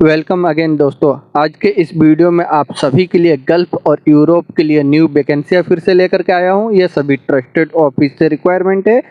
Welcome again दोस्तों। आज के इस वीडियो में आप सभी के लिए गल्फ और यूरोप के लिए न्यू वैकेंसियाँ फिर से लेकर के आया हूँ। ये सभी ट्रस्टेड ऑफिस से रिक्वायरमेंट है।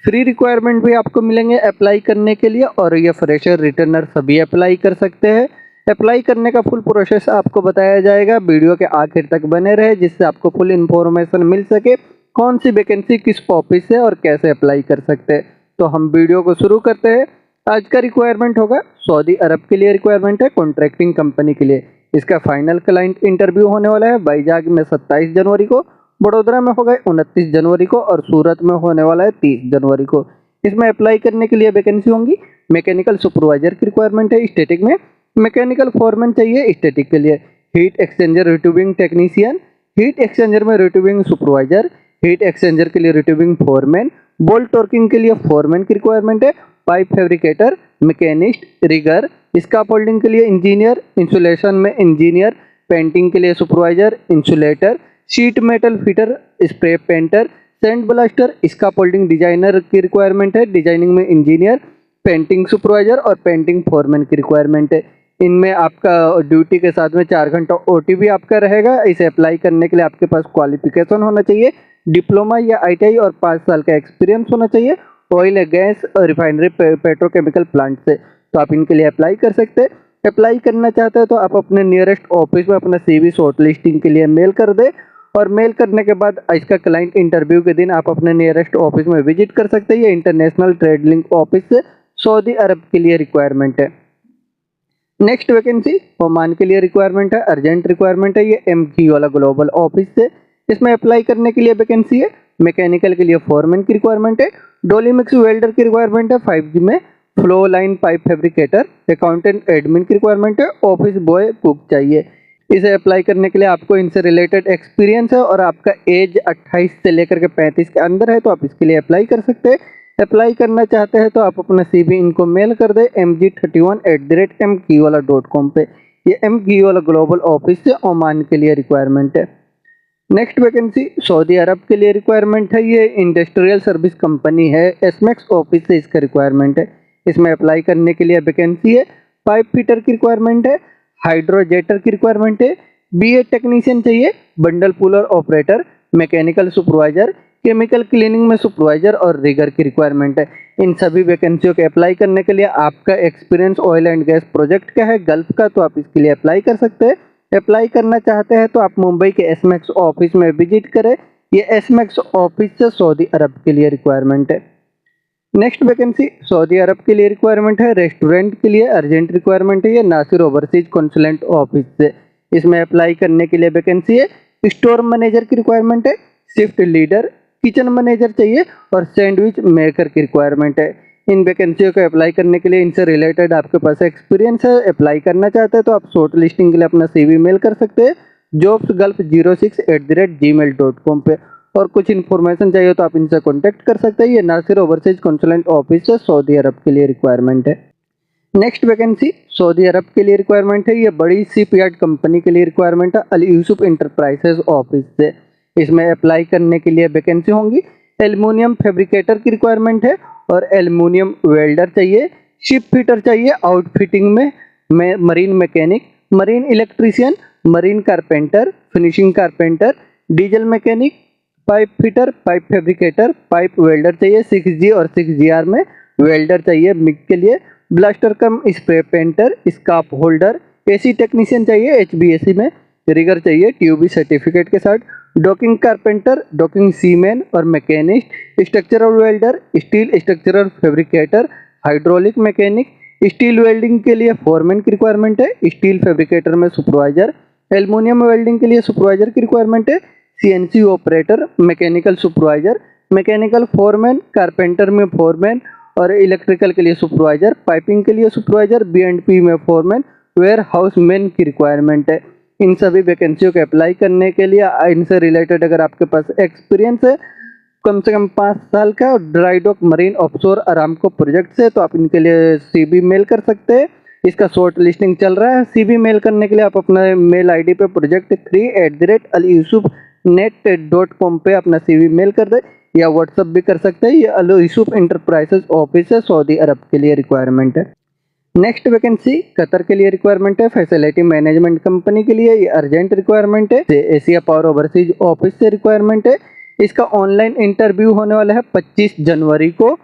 फ्री रिक्वायरमेंट भी आपको मिलेंगे अप्लाई करने के लिए, और ये फ्रेशर रिटर्नर सभी अप्लाई कर सकते हैं। अप्लाई करने का फुल प्रोसेस आपको बताया जाएगा। वीडियो के आखिर तक बने रहे जिससे आपको फुल इन्फॉर्मेशन मिल सके कौन सी वैकेंसी किस ऑफिस से और कैसे अप्लाई कर सकते हैं। तो हम वीडियो को शुरू करते हैं। आज का रिक्वायरमेंट होगा सऊदी अरब के लिए रिक्वायरमेंट है, कॉन्ट्रैक्टिंग कंपनी के लिए। इसका फाइनल क्लाइंट इंटरव्यू होने वाला है बैजाग में 27 जनवरी को, बड़ोदरा में होगा 29 जनवरी को, और सूरत में होने वाला है 30 जनवरी को। इसमें अप्लाई करने के लिए वैकेंसी होंगी। मैकेनिकल सुपरवाइजर की रिक्वायरमेंट है स्टैटिक में, मैकेनिकल फोरमैन चाहिए स्टैटिक के लिए, heat exchanger retubing technician, heat exchanger में रिट्यूबिंग सुपरवाइजर, हीट एक्सचेंजर के लिए रिट्यूबिंग फोरमैन, बोल्ट टॉर्किंग के लिए फोरमैन की रिक्वायरमेंट है, pipe fabricator, machinist, rigger, scaffolding के लिए इंजीनियर, इंसुलेशन में इंजीनियर, पेंटिंग के लिए supervisor, insulator, sheet metal fitter, spray painter, sand blaster, scaffolding designer की रिक्वायरमेंट है, डिजाइनिंग में इंजीनियर, पेंटिंग सुपरवाइजर और पेंटिंग फोरमैन की रिक्वायरमेंट है। इनमें आपका ड्यूटी के साथ में 4 घंटा ओटी भी आपका रहेगा। इसे अप्लाई करने के लिए आपके पास क्वालिफिकेशन होना चाहिए, डिप्लोमा या आईटीआई, और 5 साल का एक्सपीरियंस होना चाहिए oil gas refinery petrochemical plant से। तो आप इनके लिए अप्लाई कर सकते हैं। अप्लाई करना चाहते हैं तो आप अपने नियरेस्ट ऑफिस में अपना सीवी शॉर्ट लिस्टिंग के लिए मेल कर दें, और मेल करने के बाद इसका क्लाइंट इंटरव्यू के दिन आप अपने नियरेस्ट ऑफिस में विजिट कर सकते हैं। ये इंटरनेशनल ट्रेड लिंक ऑफिस से सऊदी अरब के लिए रिक्वायरमेंट है। नेक्स्ट वैकेंसी ओमान के लिए रिक्वायरमेंट है, अर्जेंट रिक्वायरमेंट है। ये एमकी वाला ग्लोबल ऑफिस से इसमें अप्लाई करने के लिए वैकेंसी है। मैकेनिकल के लिए फोरमैन की रिक्वायरमेंट है, डोली मिक्स वेल्डर की रिक्वायरमेंट है, 5G में flow line pipe fabricator, accountant admin की रिक्वायरमेंट है, ऑफिस बॉय कुक चाहिए। इसे अप्लाई करने के लिए आपको इनसे रिलेटेड एक्सपीरियंस है और आपका एज 28 से लेकर के 35 के अंदर है तो आप इसके लिए अप्लाई कर सकते हैं। अप्लाई करना चाहते हैं तो आप अपना CV इनको मेल कर दें mg31@mkiwala.com पे। ये mkiwala ग्लोबल ऑफिस से ओमान के लिए रिक्वायरमेंट है। नेक्स्ट वैकेंसी सऊदी अरब के लिए रिक्वायरमेंट है। ये इंडस्ट्रियल सर्विस कंपनी है, एसमेक्स ऑफिस से इसका रिक्वायरमेंट है। इसमें अप्लाई करने के लिए वैकेंसी है। पाइप फिटर की रिक्वायरमेंट है, हाइड्रोजेटर की रिक्वायरमेंट है, BA टेक्नीशियन चाहिए, bundle puller operator, mechanical supervisor, chemical cleaning में सुपरवाइजर और रिगर की रिक्वायरमेंट है। इन सभी वैकेंसियों के अप्लाई करने के लिए आपका experience oil and gas project का है, गल्फ का, तो आप इसके लिए अप्लाई कर सकते हैं। अप्लाई करना चाहते हैं तो आप मुंबई के एसमेक्स ऑफिस में विजिट करें। ये एसमेक्स ऑफिस से सऊदी अरब के लिए रिक्वायरमेंट है। नेक्स्ट वैकेंसी सऊदी अरब के लिए रिक्वायरमेंट है, रेस्टोरेंट के लिए अर्जेंट रिक्वायरमेंट है। ये नासिर ओवरसीज कॉन्सुलेट ऑफिस से इसमें अप्लाई करने के लिए वैकेंसी है। स्टोर मैनेजर की रिक्वायरमेंट है, शिफ्ट लीडर, किचन मैनेजर चाहिए, और सैंडविच मेकर की रिक्वायरमेंट है। इन वैकेंसियों को अप्लाई करने के लिए इनसे रिलेटेड आपके पास एक्सपीरियंस है, अप्लाई करना चाहते हैं तो आप शॉर्ट लिस्टिंग के लिए अपना CV मेल कर सकते हैं jobsgulf06@gmail.com पे। और कुछ इन्फॉर्मेशन चाहिए तो आप इनसे कांटेक्ट कर सकते हैं। ये नासिर ओवरसीज कॉन्सुलेट ऑफिस से सऊदी अरब के लिए रिक्वायरमेंट है। नेक्स्ट वैकेंसी सऊदी अरब के लिए रिक्वायरमेंट है। ये बड़ी शिपयार्ड कंपनी के लिए रिक्वायरमेंट है, अल यूसुफ इंटरप्राइजेज ऑफिस से। इसमें अप्लाई करने के लिए वैकेंसी होंगी। एल्युमिनियम फैब्रिकेटर की रिक्वायरमेंट है, और एल्युमिनियम वेल्डर चाहिए, शिप फिटर चाहिए, आउटफिटिंग में marine mechanic, marine electrician, marine carpenter, finishing carpenter, diesel mechanic, pipe fitter, pipe fabricator, pipe welder चाहिए, 6G और 6GR में वेल्डर चाहिए मिग के लिए, blaster cum spray painter, scaffolder, AC technician चाहिए HVAC में, रिगर चाहिए TUB सर्टिफिकेट के साथ, डॉकिंग कारपेंटर, डॉकिंग सीमैन और machinist, structural welder, steel structural fabricator, hydraulic mechanic, steel welding के लिए फोरमैन की रिक्वायरमेंट है, स्टील फैब्रिकेटर में सुपरवाइजर, एल्युमिनियम वेल्डिंग के लिए सुपरवाइजर की रिक्वायरमेंट है, CNC operator, mechanical supervisor, mechanical foreman, carpenter में फोरमैन और इलेक्ट्रिकल के लिए सुपरवाइजर, पाइपिंग के लिए सुपरवाइजर, B&P में फोरमैन, वेयर हाउस मैन की रिक्वायरमेंट है। इन सभी वैकेंसियों के अप्लाई करने के लिए इनसे रिलेटेड अगर आपके पास एक्सपीरियंस है कम से कम 5 साल का, और dry dock marine offshore Aramco project से, तो आप इनके लिए CV मेल कर सकते हैं। इसका शॉर्ट लिस्टिंग चल रहा है। CV मेल करने के लिए आप अपना मेल ID पे project3@alyusufnet.com पे अपना CV मेल कर दे, या व्हाट्सअप भी कर सकते हैं। ये अल यूसुफ इंटरप्राइजेज ऑफिस है, सऊदी अरब के लिए रिक्वायरमेंट है। नेक्स्ट वैकेंसी कतर के लिए रिक्वायरमेंट है, फैसिलिटी मैनेजमेंट कंपनी के लिए। ये अर्जेंट रिक्वायरमेंट है, एशिया पावर ओवरसीज ऑफिस से रिक्वायरमेंट है। इसका ऑनलाइन इंटरव्यू होने वाला है 25 जनवरी को।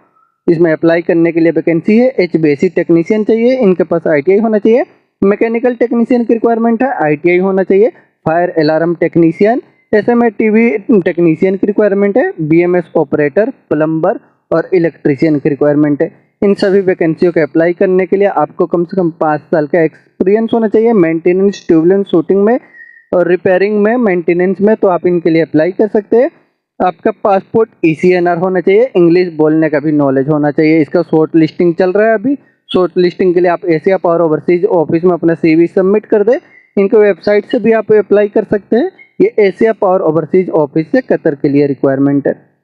इसमें अप्लाई करने के लिए वैकेंसी है। HVAC टेक्नीशियन चाहिए, इनके पास ITI होना चाहिए। मैकेनिकल टेक्नीशियन की रिक्वायरमेंट है, ITI होना चाहिए। Fire alarm technician, SMA TV technician की रिक्वायरमेंट है। BMS ऑपरेटर, प्लम्बर और इलेक्ट्रीशियन की रिक्वायरमेंट है। इन सभी वैकेंसियों के अप्लाई करने के लिए आपको कम से कम 5 साल का एक्सपीरियंस होना चाहिए मेंटेनेंस, ट्यूबुलेंस, शूटिंग में और रिपेयरिंग में, मेंटेनेंस में, तो आप इनके लिए अप्लाई कर सकते हैं। आपका पासपोर्ट ECNR होना चाहिए, इंग्लिश बोलने का भी नॉलेज होना चाहिए। इसका शॉर्ट लिस्टिंग चल रहा है अभी। शॉर्ट लिस्टिंग के लिए आप एशिया पावर ओवरसीज ऑफिस में अपना CV सबमिट कर दें। इनके वेबसाइट से भी आप अप्लाई कर सकते हैं। ये एशिया पावर ओवरसीज ऑफिस से कतर के लिए रिक्वायरमेंट है।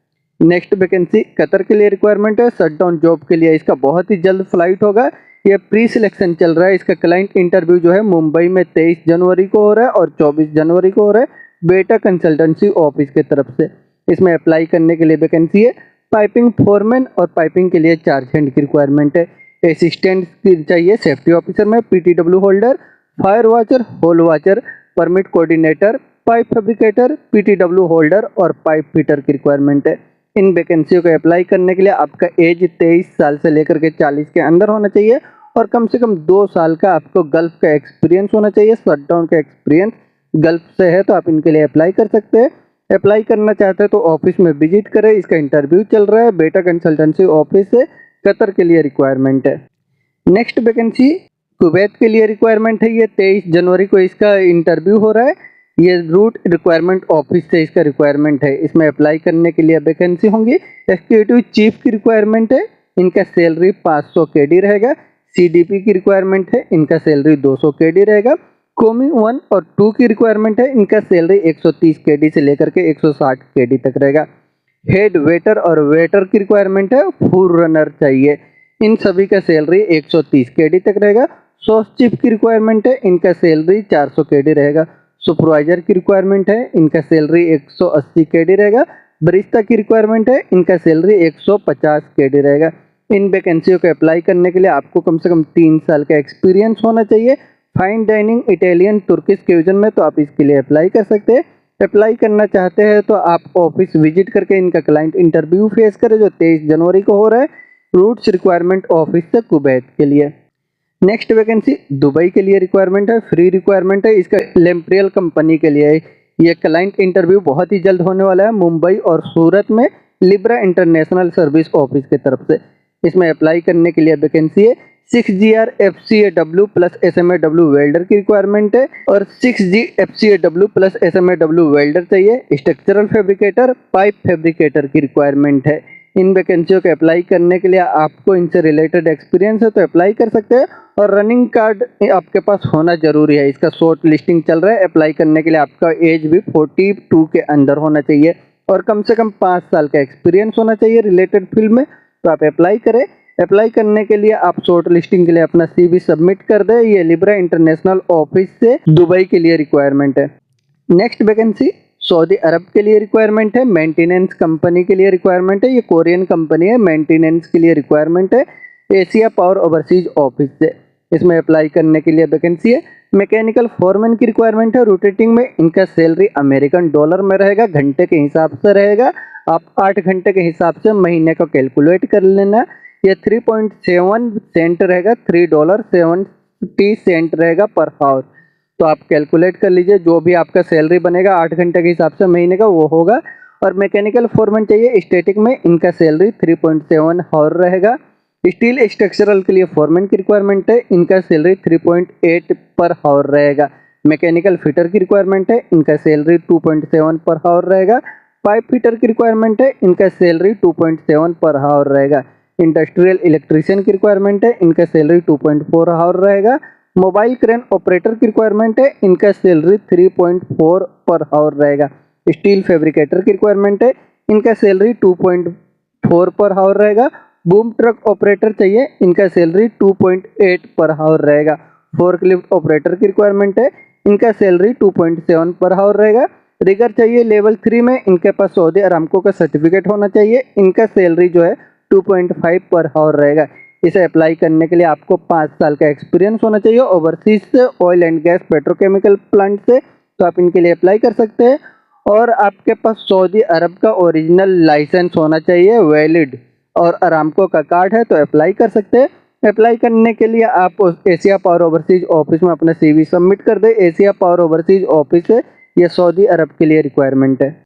नेक्स्ट वैकेंसी कतर के लिए रिक्वायरमेंट है, शटडाउन जॉब के लिए। इसका बहुत ही जल्द फ्लाइट होगा। ये प्री सिलेक्शन चल रहा है। इसका क्लाइंट इंटरव्यू जो है मुंबई में 23 जनवरी को हो रहा है और 24 जनवरी को हो रहा है, बेटा कंसल्टेंसी ऑफिस की तरफ से। इसमें अप्लाई करने के लिए वैकेंसी है पाइपिंग फोरमैन और पाइपिंग के लिए चार्ज हैंड की रिक्वायरमेंट है। असिस्टेंट की चाहिए सेफ्टी ऑफिसर में, PTW holder, fire watcher, hole watcher, permit coordinator, pipe fabricator, PTW holder और पाइप फिटर की रिक्वायरमेंट है। इन वैकेंसियों को अप्लाई करने के लिए आपका एज 23 साल से लेकर के 40 के अंदर होना चाहिए और कम से कम 2 साल का आपको गल्फ का एक्सपीरियंस होना चाहिए। शटडाउन का एक्सपीरियंस गल्फ से है तो आप इनके लिए अप्लाई कर सकते हैं। अप्लाई करना चाहते हैं तो ऑफिस में विजिट करें। इसका इंटरव्यू चल रहा है, बेटा कंसल्टेंसी ऑफिस से कतर के लिए रिक्वायरमेंट है। नेक्स्ट वैकेंसी कुवैत के लिए रिक्वायरमेंट है। ये 23 जनवरी को इसका इंटरव्यू हो रहा है। ये रूट रिक्वायरमेंट ऑफिस से इसका रिक्वायरमेंट है। इसमें अप्लाई करने के लिए वैकेंसी होंगी। एग्जीक्यूटिव चीफ की रिक्वायरमेंट है, इनका सैलरी 500 KD रहेगा। CDP की रिक्वायरमेंट है, इनका सैलरी 200 KD रहेगा। कोमी 1 और 2 की रिक्वायरमेंट है, इनका सैलरी 130 KD से लेकर के 160 KD तक रहेगा। हेड वेटर और वेटर की रिक्वायरमेंट है, फूड रनर चाहिए। इन सभी का सैलरी 130 KD तक रहेगा। सॉस चीफ की रिक्वायरमेंट है, इनका सैलरी 400 KD रहेगा। सुपरवाइजर की रिक्वायरमेंट है, इनका सैलरी 180 KD रहेगा। बरिस्ता की रिक्वायरमेंट है, इनका सैलरी 150 KD रहेगा। इन वैकेंसियों को अप्लाई करने के लिए आपको कम से कम 3 साल का एक्सपीरियंस होना चाहिए fine dining, Italian, Turkish cuisine में, तो आप इसके लिए अप्लाई कर सकते हैं। अप्लाई करना चाहते हैं तो आप ऑफिस विजिट करके इनका क्लाइंट इंटरव्यू फेस करें जो 23 जनवरी को हो रहा है, रूट्स रिक्वायरमेंट ऑफिस से कुवैत के लिए। नेक्स्ट वैकेंसी दुबई के लिए रिक्वायरमेंट है, फ्री रिक्वायरमेंट है। इसका लेम्प्रियल कंपनी के लिए है। ये क्लाइंट इंटरव्यू बहुत ही जल्द होने वाला है मुंबई और सूरत में, लिब्रा इंटरनेशनल सर्विस ऑफिस की तरफ से। इसमें अप्लाई करने के लिए वैकेंसी है 6GR FCAW plus SMAW welder की रिक्वायरमेंट है और 6G FCAW plus SMAW welder चाहिए। स्ट्रक्चरल फैब्रिकेटर, पाइप फैब्रिकेटर की रिक्वायरमेंट है। इन वैकेंसियों के अप्लाई करने के लिए आपको इनसे रिलेटेड एक्सपीरियंस है तो अप्लाई कर सकते हैं और रनिंग कार्ड आपके पास होना जरूरी है। इसका शॉर्ट लिस्टिंग चल रहा है। अप्लाई करने के लिए आपका एज भी 42 के अंदर होना चाहिए और कम से कम 5 साल का एक्सपीरियंस होना चाहिए रिलेटेड फील्ड में, तो आप अप्लाई करें। अप्लाई करने के लिए आप शॉर्ट लिस्टिंग के लिए अपना CV सबमिट कर दें। ये लिब्रा इंटरनेशनल ऑफिस से दुबई के लिए रिक्वायरमेंट है। नेक्स्ट वैकेंसी सऊदी अरब के लिए रिक्वायरमेंट है, मेंटेनेंस कंपनी के लिए रिक्वायरमेंट है। ये कोरियन कंपनी है, मेंटेनेंस के लिए रिक्वायरमेंट है एशिया पावर ओवरसीज ऑफिस से। इसमें अप्लाई करने के लिए वैकेंसी है मैकेनिकल फोरमैन की रिक्वायरमेंट है। रोटेटिंग में इनका सैलरी $अमेरिकन में रहेगा, घंटे के हिसाब से रहेगा। आप 8 घंटे के हिसाब से महीने को कैलकुलेट कर लेना। ये 3.7 सेंट रहेगा, $3.70 रहेगा पर आवर। तो आप कैलकुलेट कर लीजिए जो भी आपका सैलरी बनेगा 8 घंटे के हिसाब से महीने का वो होगा। और मैकेनिकल फोरमैन चाहिए स्टैटिक में, इनका सैलरी 3.7 आवर रहेगा। स्टील स्ट्रक्चरल के लिए फोरमैन की रिक्वायरमेंट है, इनका सैलरी 3.8 पर आवर रहेगा। मैकेनिकल फिटर की रिक्वायरमेंट है, इनका सैलरी 2.7 पर आवर रहेगा। पाइप फिटर की रिक्वायरमेंट है, इनका सैलरी 2.7 पर आवर रहेगा। इंडस्ट्रियल इलेक्ट्रीशियन की रिक्वायरमेंट है, इनका सैलरी 2.4 आवर रहेगा। मोबाइल क्रेन ऑपरेटर की रिक्वायरमेंट है, इनका सैलरी 3.4 पर आवर रहेगा। स्टील फैब्रिकेटर की रिक्वायरमेंट है, इनका सैलरी 2.4 पर आवर रहेगा। बूम ट्रक ऑपरेटर चाहिए, इनका सैलरी 2.8 पर आवर रहेगा। फोर्कलिफ्ट ऑपरेटर की रिक्वायरमेंट है, इनका सैलरी 2.7 पर आवर रहेगा। रिगर चाहिए लेवल 3 में, इनके पास सऊदी अरामको का सर्टिफिकेट होना चाहिए, इनका सैलरी जो है 2.5 पर आवर रहेगा। इसे अप्लाई करने के लिए आपको 5 साल का एक्सपीरियंस होना चाहिए ओवरसीज से, oil and gas, petrochemical plant से, तो आप इनके लिए अप्लाई कर सकते हैं। और आपके पास सऊदी अरब का ओरिजिनल लाइसेंस होना चाहिए वैलिड, और अरामको का कार्ड है तो अप्लाई कर सकते हैं। अप्लाई करने के लिए आप एशिया पावर ओवरसीज ऑफिस में अपना CV सबमिट कर दें। एशिया पावर ओवरसीज ऑफिस है, ये सऊदी अरब के लिए रिक्वायरमेंट है।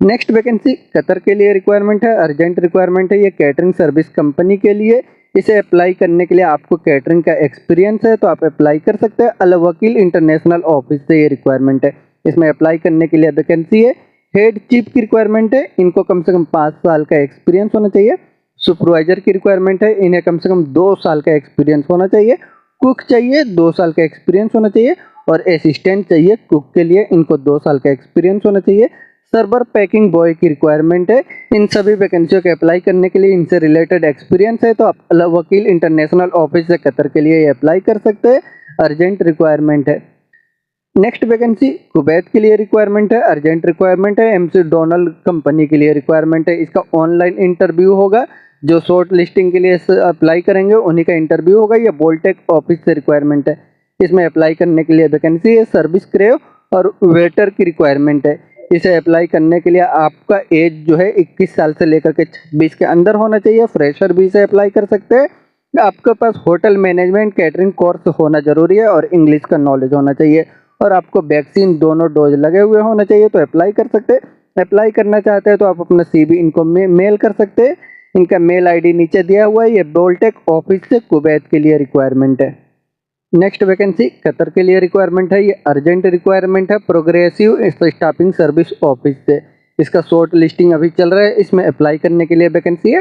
नेक्स्ट वैकेंसी कतर के लिए रिक्वायरमेंट है, अर्जेंट रिक्वायरमेंट है। ये कैटरिंग सर्विस कंपनी के लिए, इसे अप्लाई करने के लिए आपको कैटरिंग का एक्सपीरियंस है तो आप अप्लाई कर सकते हैं। अल वकील इंटरनेशनल ऑफिस से ये रिक्वायरमेंट है। इसमें अप्लाई करने के लिए वैकेंसी है। हेड चीफ की रिक्वायरमेंट है, इनको कम से कम 5 साल का एक्सपीरियंस होना चाहिए। सुपरवाइजर की रिक्वायरमेंट है, इन्हें कम से कम 2 साल का एक्सपीरियंस होना चाहिए। कुक चाहिए, 2 साल का एक्सपीरियंस होना चाहिए। और असिस्टेंट चाहिए कुक के लिए, इनको 2 साल का एक्सपीरियंस होना चाहिए। सर्वर पैकिंग बॉय की रिक्वायरमेंट है। इन सभी वैकेंसियों के अप्लाई करने के लिए इनसे रिलेटेड एक्सपीरियंस है तो आप अल वकील इंटरनेशनल ऑफिस से कतर के लिए अप्लाई कर सकते हैं। अर्जेंट रिक्वायरमेंट है। नेक्स्ट वैकेंसी कुवैत के लिए रिक्वायरमेंट है, अर्जेंट रिक्वायरमेंट है। MC डोनाल्ड कंपनी के लिए रिक्वायरमेंट है। इसका ऑनलाइन इंटरव्यू होगा। जो शॉर्ट लिस्टिंग के लिए अप्लाई करेंगे उन्हीं का इंटरव्यू होगा। ये बोल्टेक ऑफिस से रिक्वायरमेंट है। इसमें अप्लाई करने के लिए वैकेंसी है। सर्विस क्रेव और वेटर की रिक्वायरमेंट है। इसे अप्लाई करने के लिए आपका एज जो है 21 साल से लेकर के 26 के अंदर होना चाहिए। फ्रेशर भी इसे अप्लाई कर सकते हैं। आपके पास होटल मैनेजमेंट कैटरिंग कोर्स होना जरूरी है और इंग्लिश का नॉलेज होना चाहिए। और आपको वैक्सीन दोनों डोज लगे हुए होना चाहिए तो अप्लाई कर सकते हैं। अप्लाई करना चाहते हैं तो आप अपना CV इनको मेल कर सकते हैं। इनका मेल ID नीचे दिया हुआ है। ये बोल्टेक ऑफिस से कुवैत के लिए रिक्वायरमेंट है। नेक्स्ट वैकेंसी कतर के लिए रिक्वायरमेंट है। ये अर्जेंट रिक्वायरमेंट है, प्रोग्रेसिव स्टाफिंग सर्विस ऑफिस से। इसका शॉर्ट लिस्टिंग अभी चल रहा है। इसमें अप्लाई करने के लिए वैकेंसी है।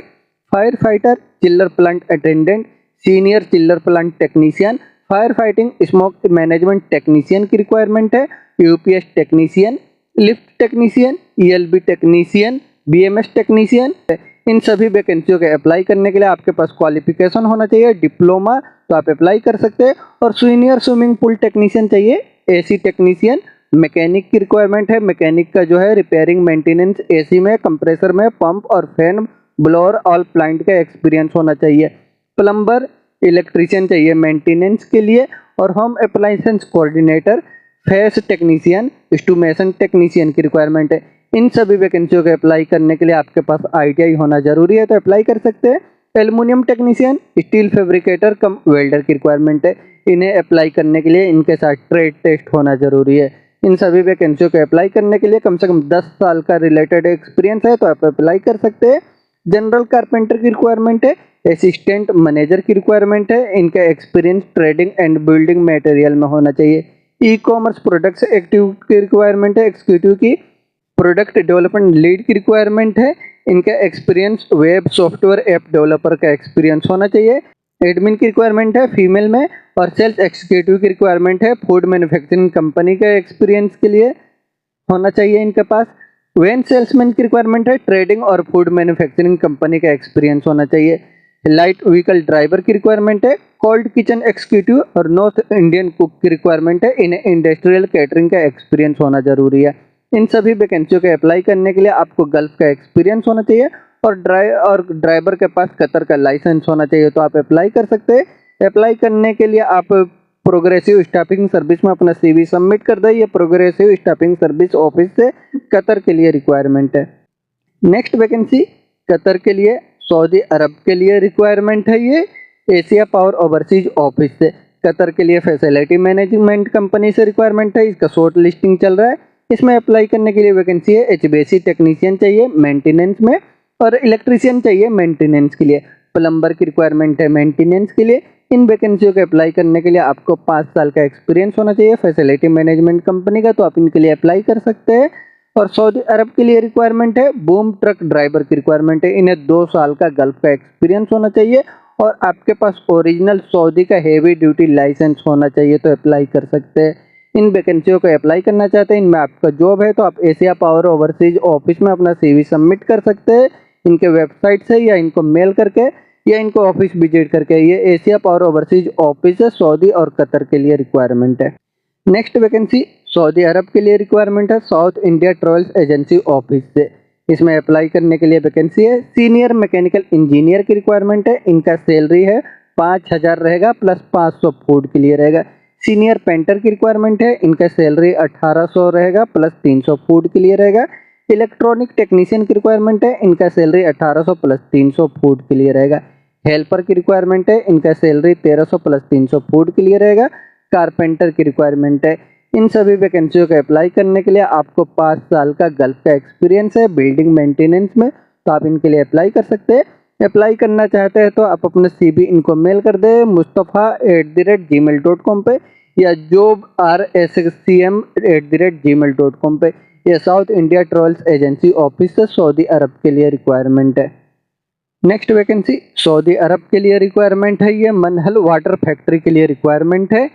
Fire fighter, chiller plant attendant, senior chiller plant technician, fire fighting smoke management technician की रिक्वायरमेंट है। UPS technician, lift technician, ELB technician, BMS technician. इन सभी वैकेंसियों के अप्लाई करने के लिए आपके पास क्वालिफिकेशन होना चाहिए डिप्लोमा, तो आप अप्लाई कर सकते हैं। और सीनियर स्विमिंग पूल टेक्नीशियन चाहिए। AC टेक्नीशियन, मैकेनिक की रिक्वायरमेंट है। मैकेनिक का जो है रिपेयरिंग मेंटेनेंस AC में, कंप्रेसर में, पंप और फैन ब्लोअर ऑल प्लांट का एक्सपीरियंस होना चाहिए। प्लम्बर, इलेक्ट्रीशियन चाहिए मेंटेनेंस के लिए। और home appliances coordinator, face technician, automation technician की रिक्वायरमेंट है। इन सभी वैकेंसियों के अप्लाई करने के लिए आपके पास ITI होना जरूरी है तो अप्लाई कर सकते हैं। एल्युमिनियम टेक्नीशियन, स्टील फैब्रिकेटर कम वेल्डर की रिक्वायरमेंट है। इन्हें अप्लाई करने के लिए इनके साथ ट्रेड टेस्ट होना जरूरी है। इन सभी वैकेंसियों के अप्लाई करने के लिए कम से कम 10 साल का रिलेटेड एक्सपीरियंस है तो आप अप्लाई कर सकते हैं। जनरल कारपेंटर की रिक्वायरमेंट है। असिस्टेंट मैनेजर की रिक्वायरमेंट है। इनका experience trading and building material में होना चाहिए। ई-कॉमर्स प्रोडक्ट्स एक्टिव की रिक्वायरमेंट है। एग्जीक्यूटिव की प्रोडक्ट डेवलपमेंट लीड की रिक्वायरमेंट है। इनका experience web software app developer का एक्सपीरियंस होना चाहिए। एडमिन की रिक्वायरमेंट है फीमेल में। और सेल्स एग्जीक्यूटिव की रिक्वायरमेंट है। फूड मैन्युफैक्चरिंग कंपनी का एक्सपीरियंस के लिए होना चाहिए इनके पास। वैन सेल्समैन की रिक्वायरमेंट है। ट्रेडिंग और फूड मैन्युफैक्चरिंग कंपनी का एक्सपीरियंस होना चाहिए। लाइट व्हीकल ड्राइवर की रिक्वायरमेंट है। कोल्ड किचन एग्जीक्यूटिव और नॉर्थ इंडियन कुक की रिक्वायरमेंट है। इन्हें इंडस्ट्रियल कैटरिंग का एक्सपीरियंस होना जरूरी है। इन सभी वैकेंसियों के अप्लाई करने के लिए आपको गल्फ का एक्सपीरियंस होना चाहिए और ड्राइवर के पास कतर का लाइसेंस होना चाहिए तो आप अप्लाई कर सकते हैं। अप्लाई करने के लिए आप प्रोग्रेसिव स्टाफिंग सर्विस में अपना CV सबमिट कर दें। ये प्रोग्रेसिव स्टाफिंग सर्विस ऑफिस से कतर के लिए रिक्वायरमेंट है। नेक्स्ट वैकेंसी कतर के लिए सऊदी अरब के लिए रिक्वायरमेंट है। ये एशिया पावर ओवरसीज ऑफिस से कतर के लिए फैसिलिटी मैनेजमेंट कंपनी से रिक्वायरमेंट है। इसका शॉर्ट लिस्टिंग चल रहा है। इसमें अप्लाई करने के लिए वैकेंसी है। HVAC टेक्नीशियन चाहिए मेंटेनेंस में और इलेक्ट्रीशियन चाहिए मेंटेनेंस के लिए। प्लम्बर की रिक्वायरमेंट है मेंटेनेंस के लिए। इन वैकेंसियों के अप्लाई करने के लिए आपको 5 साल का एक्सपीरियंस होना चाहिए फैसिलिटी मैनेजमेंट कंपनी का, तो आप इनके लिए अप्लाई कर सकते हैं। और सऊदी अरब के लिए रिक्वायरमेंट है बूम ट्रक ड्राइवर की रिक्वायरमेंट है। इन्हें 2 साल का गल्फ का एक्सपीरियंस होना चाहिए और आपके पास ओरिजिनल सऊदी का हेवी ड्यूटी लाइसेंस होना चाहिए तो अप्लाई कर सकते हैं। इन वैकेंसियों को अप्लाई करना चाहते हैं, इनमें आपका जॉब है तो आप एशिया पावर ओवरसीज ऑफिस में अपना CV सबमिट कर सकते हैं इनके वेबसाइट से, या इनको मेल करके, या इनको ऑफिस विजिट करके। ये एशिया पावर ओवरसीज ऑफिस है, सऊदी और कतर के लिए रिक्वायरमेंट है। नेक्स्ट वैकेंसी सऊदी अरब के लिए रिक्वायरमेंट है south India travels agency office से। इसमें अप्लाई करने के लिए वैकेंसी है। सीनियर मैकेनिकल इंजीनियर की रिक्वायरमेंट है, इनका सैलरी है 5,000 रहेगा प्लस 500 फूड के लिए रहेगा। सीनियर पेंटर की रिक्वायरमेंट है, इनका सैलरी 1800 रहेगा प्लस 300 फूड के लिए रहेगा। इलेक्ट्रॉनिक टेक्नीशियन की रिक्वायरमेंट है, इनका सैलरी 1800 प्लस 300 फूड के लिए रहेगा। हेल्पर की रिक्वायरमेंट है, इनका सैलरी 1300 प्लस 300 फूड के लिए रहेगा। कारपेंटर की रिक्वायरमेंट है। इन सभी वैकेंसियों का अप्लाई करने के लिए आपको 5 साल का गल्फ का एक्सपीरियंस है बिल्डिंग मेंटेनेंस में, तो आप इनके लिए अप्लाई कर सकते हैं। अप्लाई करना चाहते हैं तो आप अपना CV इनको मेल कर दें mustafa@gmail.com पे या job@rscm@gmail.com पे। यह south India travels agency office से सऊदी अरब के लिए रिक्वायरमेंट है। नेक्स्ट वैकेंसी सऊदी अरब के लिए रिक्वायरमेंट है, ये मनहल वाटर फैक्ट्री के लिए रिक्वायरमेंट है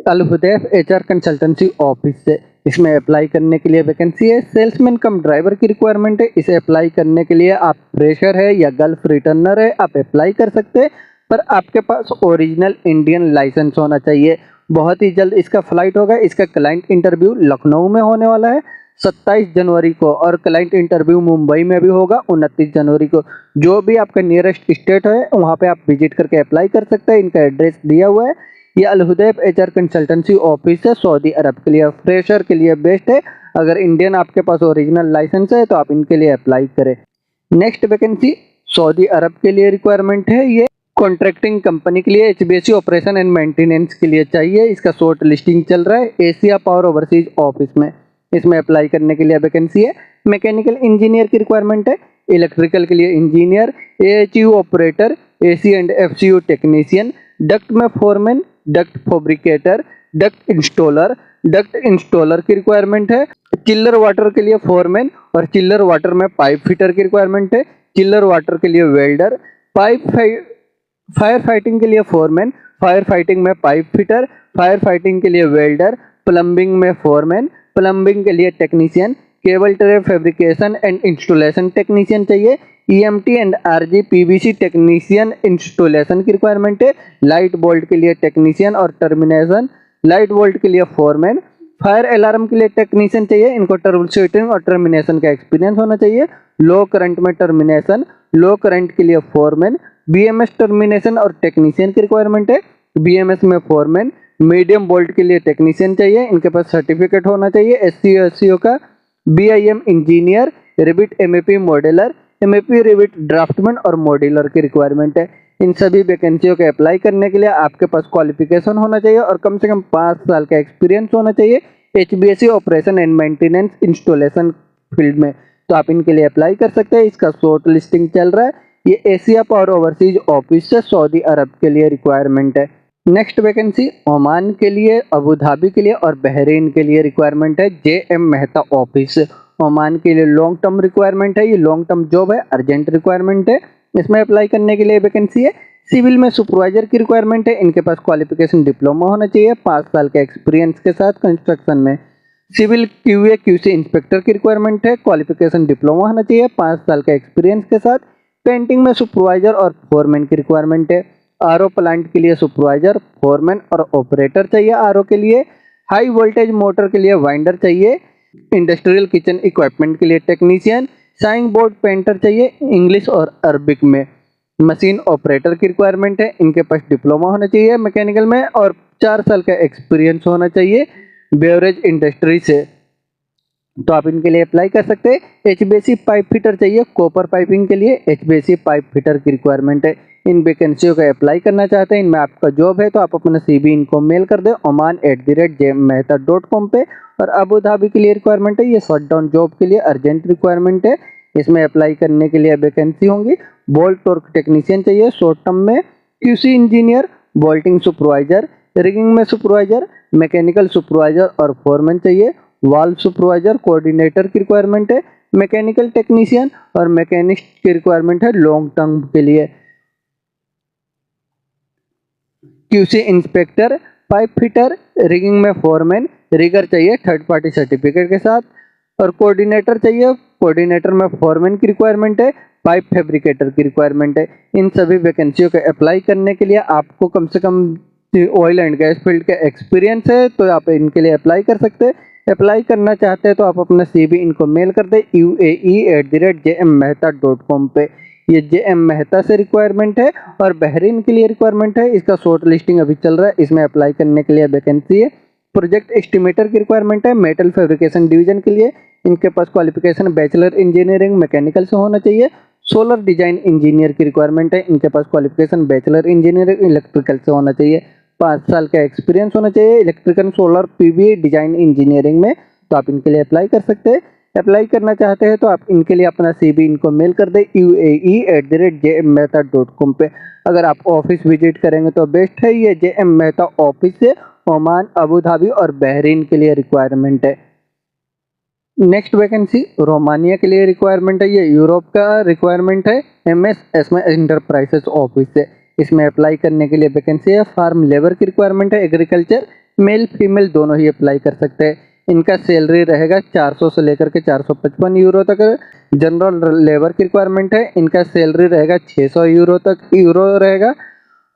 अल हुदैफ HR कंसल्टेंसी ऑफिस से। इसमें अप्लाई करने के लिए वैकेंसी है। सेल्समैन कम ड्राइवर की रिक्वायरमेंट है। इसे अप्लाई करने के लिए आप फ्रेशर है या गल्फ रिटर्नर है, आप अप्लाई कर सकते हैं, पर आपके पास ओरिजिनल इंडियन लाइसेंस होना चाहिए। बहुत ही जल्द इसका फ्लाइट होगा। इसका क्लाइंट इंटरव्यू लखनऊ में होने वाला है 27 जनवरी को, और क्लाइंट इंटरव्यू मुंबई में भी होगा 29 जनवरी को। जो भी आपका नियरेस्ट स्टेट है वहाँ पे आप विजिट करके अप्लाई कर सकते हैं। इनका एड्रेस दिया हुआ है। ये अल हुदैफ HR कंसल्टेंसी ऑफिस है सऊदी अरब के लिए। फ्रेशर के लिए बेस्ट है। अगर इंडियन आपके पास ओरिजिनल लाइसेंस है तो आप इनके लिए अप्लाई करें। नेक्स्ट वैकेंसी सऊदी अरब के लिए रिक्वायरमेंट है, ये कॉन्ट्रैक्टिंग कंपनी के लिए HBC ऑपरेशन एंड मेंटेनेंस के लिए चाहिए। इसका शॉर्ट लिस्टिंग चल रहा है एशिया पावर ओवरसीज ऑफिस में। इसमें अप्लाई करने के लिए वैकेंसी है। मैकेनिकल इंजीनियर की रिक्वायरमेंट है। इलेक्ट्रिकल के लिए engineer, AHU operator, AC and FCU technician, duct में foreman, duct fabricator, duct installer की रिक्वायरमेंट है। चिल्लर वाटर के लिए फोरमैन और चिल्लर वाटर में पाइप फिटर की रिक्वायरमेंट है। चिल्लर वाटर के लिए वेल्डर, फायर फाइटिंग के लिए फोरमैन, फायर फाइटिंग में पाइप फिटर, फायर फाइटिंग के लिए वेल्डर, प्लम्बिंग में फोरमैन, प्लम्बिंग के लिए technician, cable tray fabrication and installation technician चाहिए। EMT and RG PVC technician installation की रिक्वायरमेंट है। लाइट बोल्ट के लिए टेक्नीशियन और टर्मिनेशन, लाइट बोल्ट के लिए फोरमैन, फायर अलार्म के लिए टेक्नीशियन चाहिए। इनको ट्रबल शूटिंग और टर्मिनेशन का एक्सपीरियंस होना चाहिए। लो करंट में टर्मिनेशन, लो करंट के लिए फोरमैन, BMS टर्मिनेशन और टेक्नीशियन की रिक्वायरमेंट है। BMS में फोरमैन, मीडियम बोल्ट के लिए टेक्नीशियन चाहिए। इनके पास सर्टिफिकेट होना चाहिए SC SCO का। BIM engineer, रिबिट MEP modular, MEP रिबिट draughtsman और मॉड्यूलर की रिक्वायरमेंट है। इन सभी वैकेंसियों के अप्लाई करने के लिए आपके पास क्वालिफिकेशन होना चाहिए और कम से कम 5 साल का एक्सपीरियंस होना चाहिए HBC operation and maintenance installation field में, तो आप इनके लिए अप्लाई कर सकते हैं। इसका शॉर्ट लिस्टिंग चल रहा है। ये एशिया पावर ओवरसीज ऑफिस से सऊदी अरब के लिए रिक्वायरमेंट है। नेक्स्ट वैकेंसी ओमान के लिए, अबू धाबी के लिए और बहरीन के लिए रिक्वायरमेंट है। JM मेहता ऑफिस ओमान के लिए लॉन्ग टर्म रिक्वायरमेंट है। ये लॉन्ग टर्म जॉब है, अर्जेंट रिक्वायरमेंट है। इसमें अप्लाई करने के लिए वैकेंसी है। सिविल में सुपरवाइजर की रिक्वायरमेंट है। इनके पास क्वालिफिकेशन डिप्लोमा होना चाहिए 5 साल के एक्सपीरियंस के साथ कंस्ट्रक्शन में। सिविल QA QC इंस्पेक्टर की रिक्वायरमेंट है। क्वालिफिकेशन डिप्लोमा होना चाहिए 5 साल का एक्सपीरियंस के साथ। पेंटिंग में सुपरवाइजर और फोरमैन की रिक्वायरमेंट है। RO प्लांट के लिए सुपरवाइजर, फोरमैन और ऑपरेटर चाहिए। RO के लिए हाई वोल्टेज मोटर के लिए वाइंडर चाहिए। इंडस्ट्रियल किचन इक्विपमेंट के लिए टेक्नीशियन, साइन बोर्ड पेंटर चाहिए इंग्लिश और अरबिक में। मशीन ऑपरेटर की रिक्वायरमेंट है। इनके पास डिप्लोमा होना चाहिए मैकेनिकल में और 4 साल का एक्सपीरियंस होना चाहिए बेवरेज इंडस्ट्री से, तो आप इनके लिए अप्लाई कर सकते हैं। HBC पाइप फिटर चाहिए। कॉपर पाइपिंग के लिए HBC पाइप फिटर की रिक्वायरमेंट है। इन वैकेंसियों का अप्लाई करना चाहते हैं, इनमें आपका जॉब है तो आप अपना CV इनको मेल कर दें oman@jmmehta.com पे। और अबू धाबी के लिए रिक्वायरमेंट है। ये शट डाउन जॉब के लिए अर्जेंट रिक्वायरमेंट है। इसमें अप्लाई करने के लिए वैकेंसी होंगी। बोल्ट टॉर्क टेक्नीशियन चाहिए शॉर्ट टर्म में, QC engineer, bolting supervisor, rigging में सुपरवाइजर, मैकेनिकल सुपरवाइजर और फोरमैन चाहिए। वाल्व सुपरवाइजर, कोऑर्डिनेटर की रिक्वायरमेंट है। मैकेनिकल टेक्नीशियन और मैकेनिस्ट की रिक्वायरमेंट है लॉन्ग टर्म के लिए। QC inspector, pipe fitter, rigging में फोरमैन, रिगर चाहिए 3rd पार्टी सर्टिफिकेट के साथ। और कोऑर्डिनेटर चाहिए। कोऑर्डिनेटर में फोरमैन की रिक्वायरमेंट है। पाइप फैब्रिकेटर की रिक्वायरमेंट है। इन सभी वैकेंसियों के अप्लाई करने के लिए आपको कम से कम ऑयल एंड गैस फील्ड का एक्सपीरियंस है, तो आप इनके लिए अप्लाई कर सकते हैं। अप्लाई करना चाहते हैं तो आप अपना CV इनको मेल कर दें uae@jmmehta.com पे। ये JM मेहता से रिक्वायरमेंट है और बहरीन के लिए रिक्वायरमेंट है। इसका शॉर्ट लिस्टिंग अभी चल रहा है, इसमें अप्लाई करने के लिए वैकेंसी है। प्रोजेक्ट एस्टिमेटर की रिक्वायरमेंट है मेटल फैब्रिकेशन डिवीजन के लिए। इनके पास क्वालिफिकेशन बैचलर इंजीनियरिंग मैकेनिकल से होना चाहिए। सोलर डिजाइन इंजीनियर की रिक्वायरमेंट है। इनके पास क्वालिफिकेशन बैचलर इंजीनियरिंग इलेक्ट्रिकल से होना चाहिए। 5 साल का एक्सपीरियंस होना चाहिए electrical solar PV design engineering में, तो आप इनके लिए अप्लाई कर सकते हैं। अप्लाई करना चाहते हैं तो आप इनके लिए अपना CV इनको मेल कर दें uae@jmmehta.com पे। अगर आप ऑफिस विजिट करेंगे तो बेस्ट है। ये JM मेहता ऑफिस से ओमान, अबू धाबी और बहरीन के लिए रिक्वायरमेंट है। नेक्स्ट वैकेंसी रोमानिया के लिए रिक्वायरमेंट है। ये यूरोप का रिक्वायरमेंट है। MS में इंटरप्राइजेस ऑफिस से इसमें अप्लाई करने के लिए वैकेंसी है। फार्म लेबर की रिक्वायरमेंट है। एग्रीकल्चर मेल फीमेल दोनों ही अप्लाई कर सकते हैं। इनका सैलरी रहेगा 400 से लेकर के 455 यूरो तक। जनरल लेबर की रिक्वायरमेंट है। इनका सैलरी रहेगा 600 यूरो रहेगा।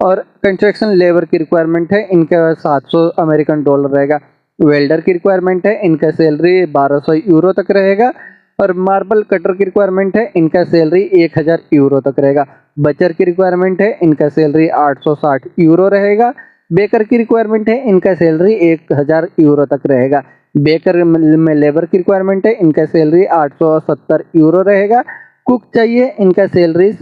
और कंस्ट्रक्शन लेबर की रिक्वायरमेंट है। इनका 700 अमेरिकन डॉलर रहेगा। वेल्डर की रिक्वायरमेंट है। इनका सैलरी 1200 यूरो तक रहेगा। और मार्बल कटर की रिक्वायरमेंट है। इनका सैलरी 1000 यूरो तक रहेगा। बचर की रिक्वायरमेंट है। इनका सैलरी 860 यूरो रहेगा। बेकर की रिक्वायरमेंट है। इनका सैलरी 1000 यूरो तक रहेगा। बेकर में लेबर की रिक्वायरमेंट है। इनका सैलरी 870 यूरो रहेगा। कुक चाहिए, इनका सैलरी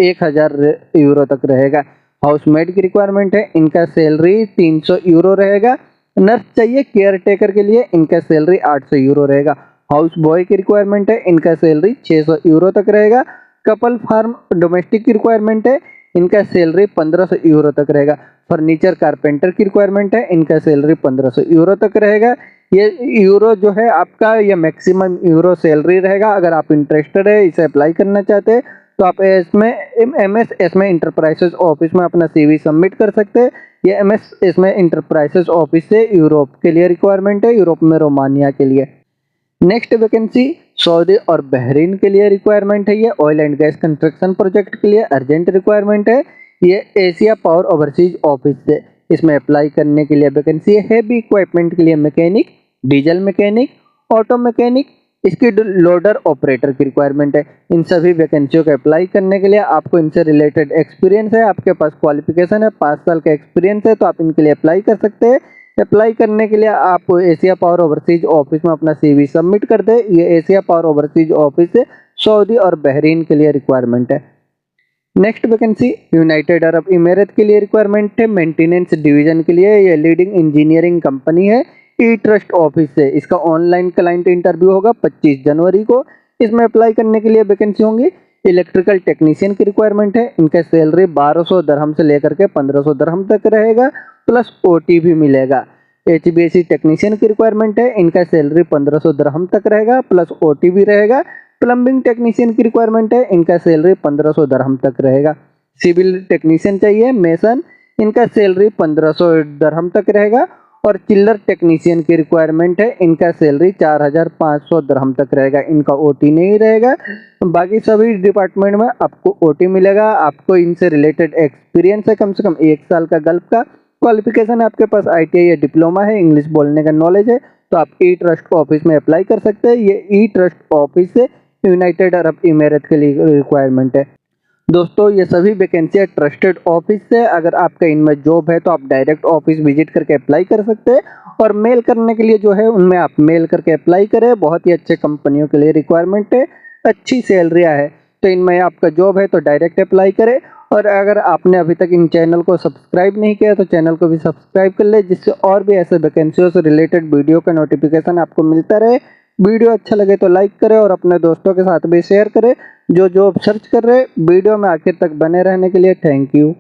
1000 यूरो तक रहेगा। हाउसमेड की रिक्वायरमेंट है। इनका सैलरी 300 यूरो रहेगा। नर्स चाहिए केयर टेकर के लिए, इनका सैलरी 800 यूरो रहेगा। हाउस बॉय की रिक्वायरमेंट है। इनका सैलरी 600 यूरो तक रहेगा। कपल फार्म डोमेस्टिक की रिक्वायरमेंट है। इनका सैलरी 1500 यूरो तक रहेगा। फर्नीचर कारपेंटर की रिक्वायरमेंट है। इनका सैलरी 1500 यूरो तक रहेगा। ये यूरो जो है आपका, ये मैक्सिमम यूरो सैलरी रहेगा। अगर आप इंटरेस्टेड है, इसे अप्लाई करना चाहते हैं तो आप MS में इंटरप्राइजेस ऑफिस में अपना CV सबमिट कर सकते हैं। ये MS में इंटरप्राइजेस ऑफिस से यूरोप के लिए रिक्वायरमेंट है, यूरोप में रोमानिया के लिए। नेक्स्ट वैकेंसी सऊदी और बहरीन के लिए रिक्वायरमेंट है। ये oil and gas construction project के लिए अर्जेंट रिक्वायरमेंट है। ये एशिया पावर ओवरसीज ऑफिस से इसमें अप्लाई करने के लिए वैकेंसी है। हेवी इक्विपमेंट के लिए mechanic, diesel mechanic, auto mechanic, इसकी लोडर ऑपरेटर की रिक्वायरमेंट है। इन सभी वैकेंसियों को अप्लाई करने के लिए आपको इनसे रिलेटेड एक्सपीरियंस है, आपके पास क्वालिफिकेशन है, 5 साल का एक्सपीरियंस है, तो आप इनके लिए अप्लाई कर सकते हैं। अप्लाई करने के लिए आप एशिया पावर ओवरसीज ऑफिस में अपना CV सबमिट कर दे। ये एशिया पावर ओवरसीज ऑफिस से सऊदी और बहरीन के लिए रिक्वायरमेंट है। नेक्स्ट वैकेंसी यूनाइटेड अरब इमारात के लिए रिक्वायरमेंट है। मेंटेनेंस डिवीजन के लिए ये लीडिंग इंजीनियरिंग कंपनी है। ट्रस्ट ऑफिस से इसका ऑनलाइन क्लाइंट इंटरव्यू होगा 25 जनवरी को। इसमें अप्लाई करने के लिए वैकेंसी होंगी। इलेक्ट्रिकल टेक्नीशियन की रिक्वायरमेंट है। इनका सैलरी 1200 दरहम से लेकर के 1500 दरहम तक रहेगा, प्लस OT भी मिलेगा। HVAC टेक्नीशियन की रिक्वायरमेंट है। इनका सैलरी 1500 दरहम तक रहेगा, प्लस OT भी रहेगा। प्लम्बिंग टेक्नीशियन की रिक्वायरमेंट है। इनका सैलरी 1500 दरहम तक रहेगा। सिविल टेक्नीशियन चाहिए मेसन, इनका सैलरी 1500 दरहम तक रहेगा। और चिल्लर टेक्नीशियन की रिक्वायरमेंट है। इनका सैलरी 4500 दरहम तक रहेगा। इनका OT नहीं रहेगा। बाकी सभी डिपार्टमेंट में आपको OT मिलेगा। आपको इनसे रिलेटेड एक्सपीरियंस है कम से कम 1 साल का गल्फ का। क्वालिफिकेशन आपके पास ITI या डिप्लोमा है, इंग्लिश बोलने का नॉलेज है, तो आप ट्रस्ट ऑफिस में अप्लाई कर सकते हैं। ये ट्रस्ट ऑफिस से यूनाइटेड अरब इमारात के लिए रिक्वायरमेंट है। दोस्तों ये सभी वैकेंसियाँ ट्रस्टेड ऑफिस से, अगर आपका इनमें जॉब है तो आप डायरेक्ट ऑफिस विजिट करके अप्लाई कर सकते हैं। और मेल करने के लिए जो है उनमें आप मेल करके अप्लाई करें। बहुत ही अच्छे कंपनियों के लिए रिक्वायरमेंट है, अच्छी सैलरियाँ है, तो इनमें आपका जॉब है तो डायरेक्ट अप्लाई करें। और अगर आपने अभी तक इन चैनल को सब्सक्राइब नहीं किया तो चैनल को भी सब्सक्राइब कर ले, जिससे और भी ऐसे वैकेंसियों से रिलेटेड वीडियो का नोटिफिकेशन आपको मिलता रहे। वीडियो अच्छा लगे तो लाइक करें और अपने दोस्तों के साथ भी शेयर करें जो जॉब सर्च कर रहे हैं। वीडियो में आखिर तक बने रहने के लिए थैंक यू।